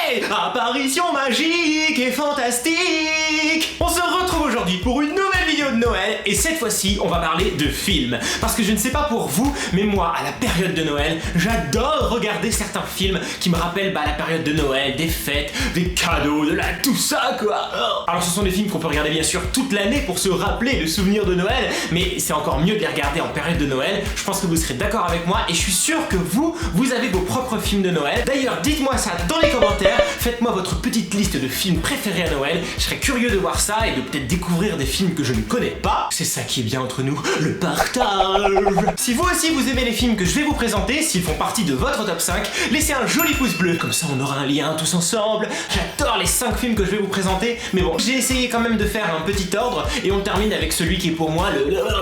Hey, apparition magique et fantastique! On se retrouve aujourd'hui pour une nouvelle vidéo de Noël et cette fois-ci on va parler de films. Parce que je ne sais pas pour vous, mais moi à la période de Noël, j'adore regarder certains films qui me rappellent la période de Noël, des fêtes, des cadeaux, tout ça quoi. Alors ce sont des films qu'on peut regarder bien sûr toute l'année pour se rappeler le souvenir de Noël, mais c'est encore mieux de les regarder en période de Noël. Je pense que vous serez d'accord avec moi et je suis sûr que vous avez vos propres films de Noël. D'ailleurs dites-moi ça dans les commentaires. Faites-moi votre petite liste de films préférés à Noël, je serais curieux de voir ça et de peut-être découvrir des films que je ne connais pas. C'est ça qui est bien entre nous, le partage. Si vous aussi vous aimez les films que je vais vous présenter, s'ils font partie de votre top 5, laissez un joli pouce bleu, comme ça on aura un lien tous ensemble. J'adore les 5 films que je vais vous présenter, mais bon, j'ai essayé quand même de faire un petit ordre et on termine avec celui qui est pour moi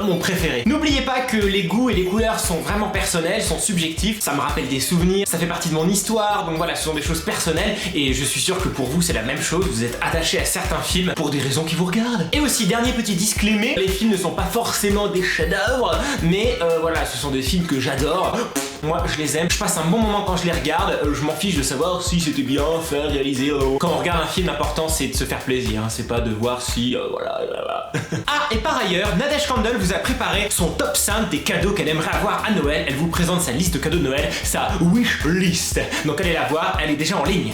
mon préféré. N'oubliez pas que les goûts et les couleurs sont vraiment personnels, sont subjectifs, ça me rappelle des souvenirs, ça fait partie de mon histoire, donc voilà, ce sont des choses personnelles et je suis sûr que pour vous c'est la même chose, vous êtes attaché à certains films pour des raisons qui vous regardent. Et aussi, dernier petit disclaimer, les films ne sont pas forcément des chefs-d'œuvre, mais voilà, ce sont des films que j'adore. Moi je les aime, je passe un bon moment quand je les regarde, je m'en fiche de savoir si c'était bien fait, réalisé. Quand on regarde un film, l'important c'est de se faire plaisir, hein, c'est pas de voir si voilà. Ah, et par ailleurs, Nadège Candle vous a préparé son top 5 des cadeaux qu'elle aimerait avoir à Noël. Elle vous présente sa liste de cadeaux de Noël, sa wish list. Donc allez la voir, elle est déjà en ligne.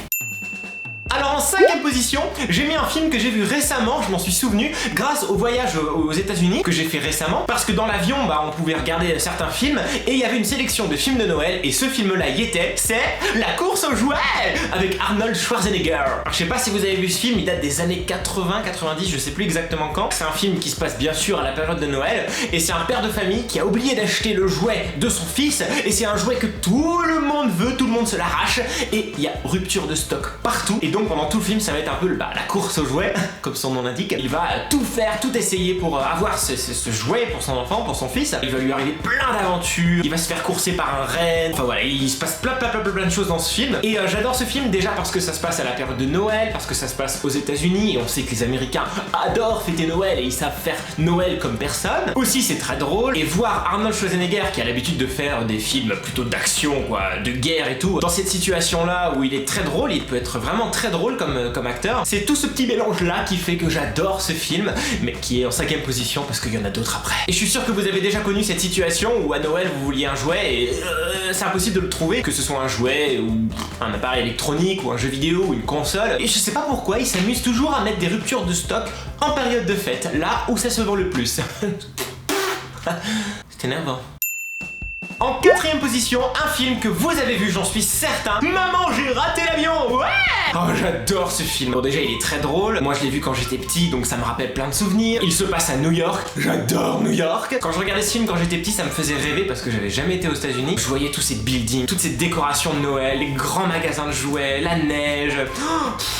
Alors en 5ème position, j'ai mis un film que j'ai vu récemment, je m'en suis souvenu, grâce au voyage aux États-Unis que j'ai fait récemment, parce que dans l'avion, on pouvait regarder certains films, et il y avait une sélection de films de Noël, et ce film-là y était, c'est La course aux jouets, avec Arnold Schwarzenegger. Alors, je sais pas si vous avez vu ce film, il date des années 80, 90, je sais plus exactement quand. C'est un film qui se passe bien sûr à la période de Noël, et c'est un père de famille qui a oublié d'acheter le jouet de son fils, et c'est un jouet que tout le monde veut, tout le monde se l'arrache, et il y a rupture de stock partout, et donc pendant tout le film ça va être un peu la course aux jouets, comme son nom l'indique. Il va tout faire, tout essayer pour avoir ce jouet pour son enfant, pour son fils. Il va lui arriver plein d'aventures, il va se faire courser par un renne, enfin voilà, il se passe plein de choses dans ce film. Et j'adore ce film déjà parce que ça se passe à la période de Noël, parce que ça se passe aux États-Unis et on sait que les Américains adorent fêter Noël et ils savent faire Noël comme personne. Aussi c'est très drôle, et voir Arnold Schwarzenegger qui a l'habitude de faire des films plutôt d'action quoi, de guerre et tout, dans cette situation là où il est très drôle, il peut être vraiment très drôle comme acteur. C'est tout ce petit mélange là qui fait que j'adore ce film, mais qui est en 5ème position parce qu'il y en a d'autres après. Et je suis sûr que vous avez déjà connu cette situation où à Noël vous vouliez un jouet et c'est impossible de le trouver, que ce soit un jouet ou un appareil électronique ou un jeu vidéo ou une console. Et je sais pas pourquoi ils s'amusent toujours à mettre des ruptures de stock en période de fête, là où ça se vend le plus. C'est énervant. En 4ème position, un film que vous avez vu, j'en suis certain, Maman, j'ai raté l'avion. Ouais! Oh, j'adore ce film. Bon, déjà, il est très drôle. Moi, je l'ai vu quand j'étais petit, donc ça me rappelle plein de souvenirs. Il se passe à New York. J'adore New York. Quand je regardais ce film quand j'étais petit, ça me faisait rêver parce que j'avais jamais été aux États-Unis. Je voyais tous ces buildings, toutes ces décorations de Noël, les grands magasins de jouets, la neige.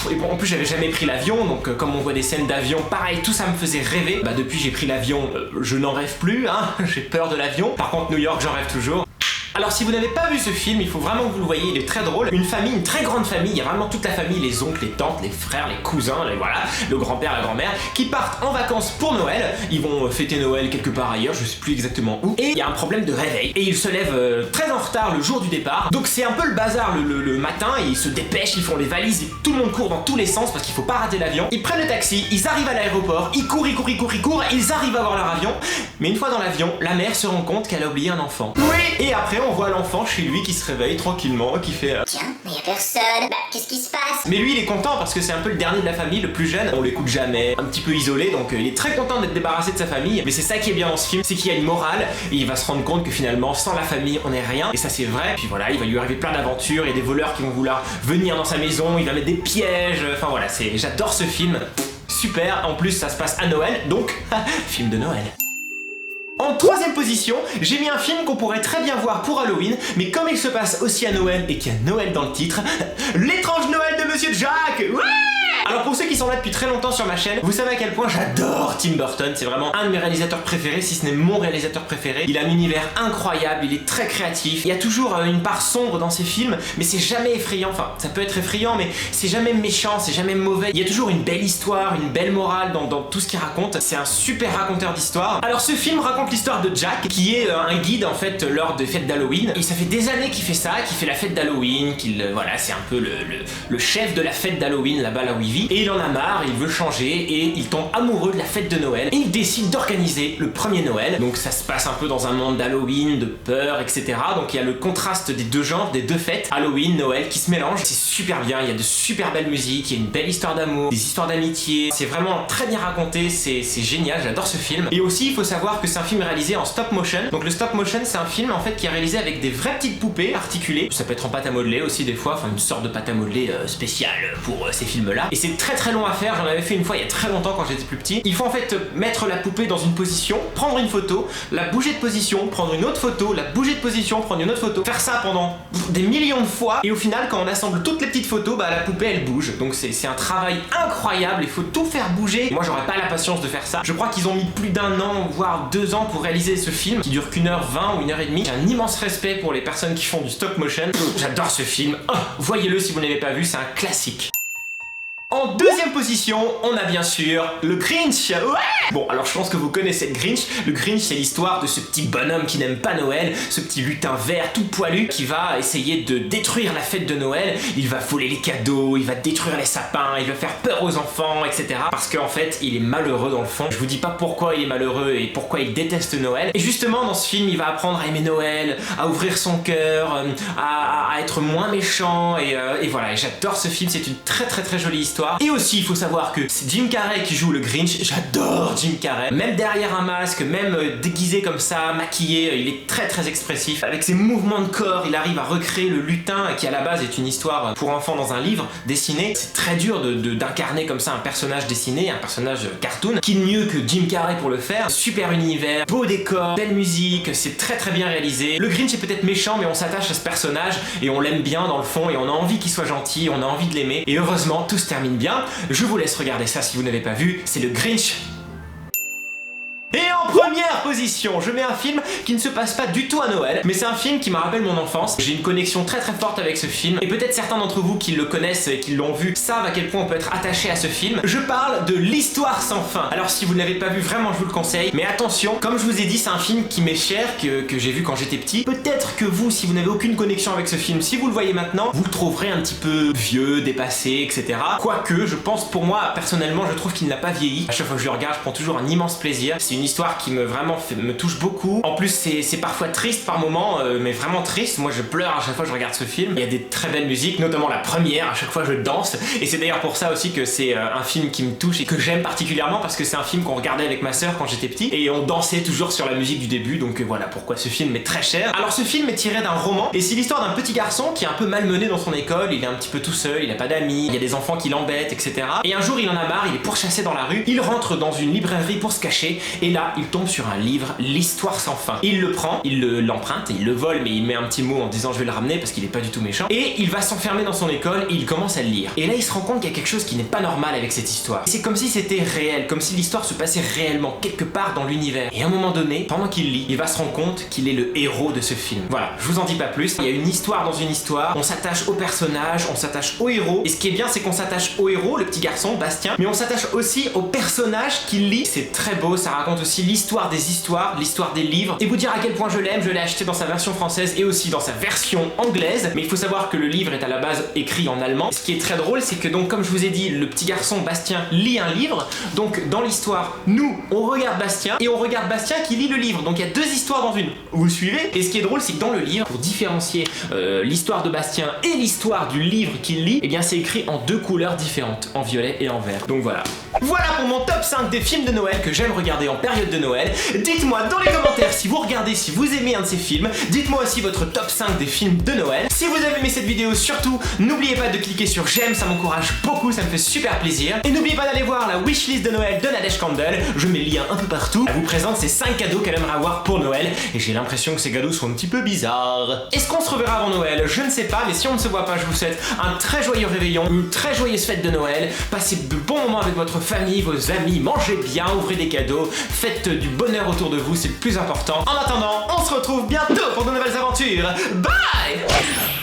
Et bon, en plus, j'avais jamais pris l'avion, donc comme on voit des scènes d'avion, pareil, tout ça me faisait rêver. Depuis, j'ai pris l'avion, je n'en rêve plus, hein. J'ai peur de l'avion. Par contre, New York, j'en rêve toujours. Alors si vous n'avez pas vu ce film, il faut vraiment que vous le voyez, il est très drôle. Une famille, une très grande famille, il y a vraiment toute la famille, les oncles, les tantes, les frères, les cousins, voilà, le grand-père, la grand-mère, qui partent en vacances pour Noël. Ils vont fêter Noël quelque part ailleurs, je sais plus exactement où. Et il y a un problème de réveil. Et ils se lèvent très en retard le jour du départ. Donc c'est un peu le bazar le matin, et ils se dépêchent, ils font les valises, et tout le monde court dans tous les sens parce qu'il faut pas rater l'avion. Ils prennent le taxi, ils arrivent à l'aéroport, ils courent, ils arrivent à voir leur avion. Mais une fois dans l'avion, la mère se rend compte qu'elle a oublié un enfant. Oui. Et après on voit l'enfant chez lui qui se réveille tranquillement, qui fait Tiens, mais y a personne, qu'est-ce qui se passe? Mais lui il est content parce que c'est un peu le dernier de la famille, le plus jeune, on l'écoute jamais, un petit peu isolé, donc il est très content d'être débarrassé de sa famille. Mais c'est ça qui est bien dans ce film, c'est qu'il y a une morale, et il va se rendre compte que finalement sans la famille on est rien, et ça c'est vrai. Puis voilà, il va lui arriver plein d'aventures, et des voleurs qui vont vouloir venir dans sa maison, il va mettre des pièges, enfin voilà, j'adore ce film, super, en plus ça se passe à Noël, donc film de Noël. En 3ème position, j'ai mis un film qu'on pourrait très bien voir pour Halloween, mais comme il se passe aussi à Noël et qu'il y a Noël dans le titre, L'étrange Noël de Monsieur Jack. Ouais! Alors pour ceux qui sont là depuis très longtemps sur ma chaîne, vous savez à quel point j'adore Tim Burton, c'est vraiment un de mes réalisateurs préférés, si ce n'est mon réalisateur préféré. Il a un univers incroyable, il est très créatif, il y a toujours une part sombre dans ses films, mais c'est jamais effrayant, enfin ça peut être effrayant, mais c'est jamais méchant, c'est jamais mauvais. Il y a toujours une belle histoire, une belle morale dans tout ce qu'il raconte, c'est un super raconteur d'histoire. Alors ce film raconte l'histoire de Jack, qui est un guide en fait lors des fêtes d'Halloween, et ça fait des années qu'il fait ça, qu'il fait la fête d'Halloween, voilà, c'est un peu le chef de la fête d'Halloween là-bas là où il vit, et il en a marre, il veut changer, et il tombe amoureux de la fête de Noël, et il décide d'organiser le premier Noël. Donc ça se passe un peu dans un monde d'Halloween, de peur, etc. Donc il y a le contraste des deux genres, des deux fêtes, Halloween, Noël, qui se mélangent. C'est super bien, il y a de super belles musiques, il y a une belle histoire d'amour, des histoires d'amitié, c'est vraiment très bien raconté, c'est génial, j'adore ce film. Et aussi il faut savoir que c'est un film réalisé en stop motion. Donc le stop motion c'est un film en fait qui est réalisé avec des vraies petites poupées articulées, ça peut être en pâte à modeler aussi des fois, enfin une sorte de pâte à modeler spéciale pour ces films là. Et c'est très long à faire, j'en avais fait une fois il y a très longtemps quand j'étais plus petit. Il faut en fait mettre la poupée dans une position, prendre une photo, la bouger de position, prendre une autre photo, la bouger de position, prendre une autre photo, faire ça pendant des millions de fois, et au final quand on assemble toutes les petites photos, bah la poupée elle bouge. Donc c'est un travail incroyable, il faut tout faire bouger. Moi j'aurais pas la patience de faire ça. Je crois qu'ils ont mis plus d'1 an voire 2 ans pour réaliser ce film qui dure qu'1h20 ou 1h30. J'ai un immense respect pour les personnes qui font du stop motion. J'adore ce film. Oh, voyez-le si vous n'avez pas vu, c'est un classique. En deuxième position, on a bien sûr le Grinch. Ouais. Bon, alors je pense que vous connaissez le Grinch. Le Grinch, c'est l'histoire de ce petit bonhomme qui n'aime pas Noël, ce petit lutin vert tout poilu qui va essayer de détruire la fête de Noël. Il va voler les cadeaux, il va détruire les sapins, il va faire peur aux enfants, etc. Parce qu'en fait, il est malheureux dans le fond. Je vous dis pas pourquoi il est malheureux et pourquoi il déteste Noël. Et justement, dans ce film, il va apprendre à aimer Noël, à ouvrir son cœur, à être moins méchant. Et voilà, et j'adore ce film, c'est une très jolie histoire. Et aussi il faut savoir que c'est Jim Carrey qui joue le Grinch. J'adore Jim Carrey, même derrière un masque, même déguisé comme ça, maquillé, il est très expressif. Avec ses mouvements de corps, il arrive à recréer le lutin qui à la base est une histoire pour enfants dans un livre dessiné. C'est très dur d'incarner comme ça un personnage dessiné, un personnage cartoon. Qui de mieux que Jim Carrey pour le faire? Super univers, beau décor, belle musique, c'est très bien réalisé. Le Grinch est peut-être méchant mais on s'attache à ce personnage et on l'aime bien dans le fond et on a envie qu'il soit gentil, on a envie de l'aimer, et heureusement tout se termine bien. Je vous laisse regarder ça si vous n'avez pas vu, c'est le Grinch. Et en première position, je mets un film qui ne se passe pas du tout à Noël, mais c'est un film qui me rappelle mon enfance. J'ai une connexion très forte avec ce film, et peut-être certains d'entre vous qui le connaissent et qui l'ont vu savent à quel point on peut être attaché à ce film. Je parle de L'Histoire sans fin. Alors si vous ne l'avez pas vu, vraiment je vous le conseille, mais attention, comme je vous ai dit, c'est un film qui m'est cher, que j'ai vu quand j'étais petit. Peut-être que vous, si vous n'avez aucune connexion avec ce film, si vous le voyez maintenant, vous le trouverez un petit peu vieux, dépassé, etc. Quoique, je pense, pour moi, personnellement, je trouve qu'il n'a pas vieilli. À chaque fois que je le regarde, je prends toujours un immense plaisir. C'est une histoire qui me touche beaucoup. En plus c'est parfois triste par moments, mais vraiment triste. Moi je pleure à chaque fois que je regarde ce film. Il y a des très belles musiques, notamment la première, à chaque fois je danse, et c'est d'ailleurs pour ça aussi que c'est un film qui me touche et que j'aime particulièrement, parce que c'est un film qu'on regardait avec ma sœur quand j'étais petit et on dansait toujours sur la musique du début, donc voilà pourquoi ce film est très cher. Alors ce film est tiré d'un roman et c'est l'histoire d'un petit garçon qui est un peu malmené dans son école, il est un petit peu tout seul, il a pas d'amis, il y a des enfants qui l'embêtent, etc. Et un jour il en a marre, il est pourchassé dans la rue, il rentre dans une librairie pour se cacher, et là il tombe sur un livre, L'Histoire sans fin. Il le prend, il l'emprunte, il le vole, mais il met un petit mot en disant je vais le ramener parce qu'il est pas du tout méchant, et il va s'enfermer dans son école et il commence à le lire. Et là il se rend compte qu'il y a quelque chose qui n'est pas normal avec cette histoire. C'est comme si c'était réel, comme si l'histoire se passait réellement quelque part dans l'univers. Et à un moment donné, pendant qu'il lit, il va se rendre compte qu'il est le héros de ce film. Voilà, je vous en dis pas plus. Il y a une histoire dans une histoire, on s'attache au personnage, on s'attache au héros, et ce qui est bien c'est qu'on s'attache au héros, le petit garçon, Bastien, mais on s'attache aussi au personnage qu'il lit. C'est très beau, ça raconte aussi l'histoire des histoires, l'histoire des livres, et vous dire à quel point je l'aime, je l'ai acheté dans sa version française et aussi dans sa version anglaise, mais il faut savoir que le livre est à la base écrit en allemand. Ce qui est très drôle, c'est que donc comme je vous ai dit, le petit garçon Bastien lit un livre, donc dans l'histoire, nous on regarde Bastien et on regarde Bastien qui lit le livre, donc il y a deux histoires dans une, vous suivez? Et ce qui est drôle, c'est que dans le livre, pour différencier l'histoire de Bastien et l'histoire du livre qu'il lit, et bien c'est écrit en deux couleurs différentes, en violet et en vert. Donc voilà. Voilà pour mon top 5 des films de Noël que j'aime regarder en période de Noël. Dites-moi dans les commentaires si vous regardez, si vous aimez un de ces films. Dites-moi aussi votre top 5 des films de Noël. Si vous avez aimé cette vidéo, surtout, n'oubliez pas de cliquer sur j'aime, ça m'encourage beaucoup, ça me fait super plaisir. Et n'oubliez pas d'aller voir la wishlist de Noël de Nadège Candle. Je mets le lien un peu partout. Elle vous présente ses 5 cadeaux qu'elle aimerait avoir pour Noël. Et j'ai l'impression que ces cadeaux sont un petit peu bizarres. Est-ce qu'on se reverra avant Noël? Je ne sais pas, mais si on ne se voit pas, je vous souhaite un très joyeux réveillon, une très joyeuse fête de Noël. Passez de bons moments avec votre famille, vos amis, mangez bien, ouvrez des cadeaux, faites du bonheur autour de vous, c'est le plus important. En attendant, on se retrouve bientôt pour de nouvelles aventures. Bye!